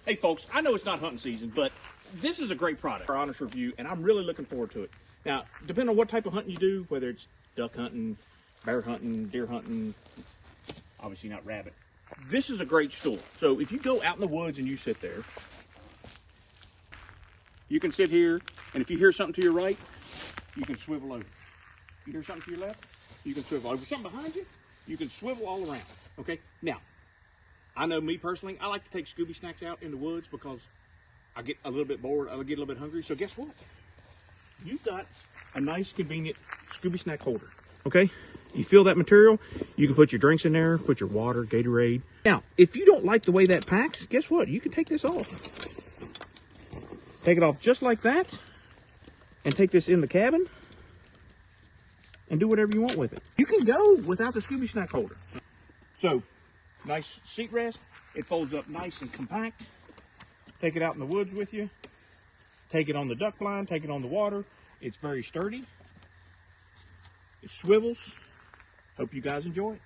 Hey folks, I know it's not hunting season, but this is a great product. Our honest review, and I'm really looking forward to it. Now, depending on what type of hunting you do, whether it's duck hunting, bear hunting, deer hunting, obviously not rabbit, this is a great tool. So if you go out in the woods and you sit there, you can sit here, and if you hear something to your right, you can swivel over. You hear something to your left, you can swivel over. Something behind you, you can swivel all around, okay? Now, I know me personally, I like to take Scooby snacks out in the woods because I get a little bit bored, I get a little bit hungry. So guess what? You've got a nice, convenient Scooby snack holder, okay? You feel that material, you can put your drinks in there, put your water, Gatorade. Now, if you don't like the way that packs, guess what? You can take this off. Take it off just like that, and take this in the cabin, and do whatever you want with it. You can go without the Scooby snack holder. So, nice seat rest. It folds up nice and compact. Take it out in the woods with you. Take it on the duck blind, take it on the water. It's very sturdy. It swivels. Hope you guys enjoy it.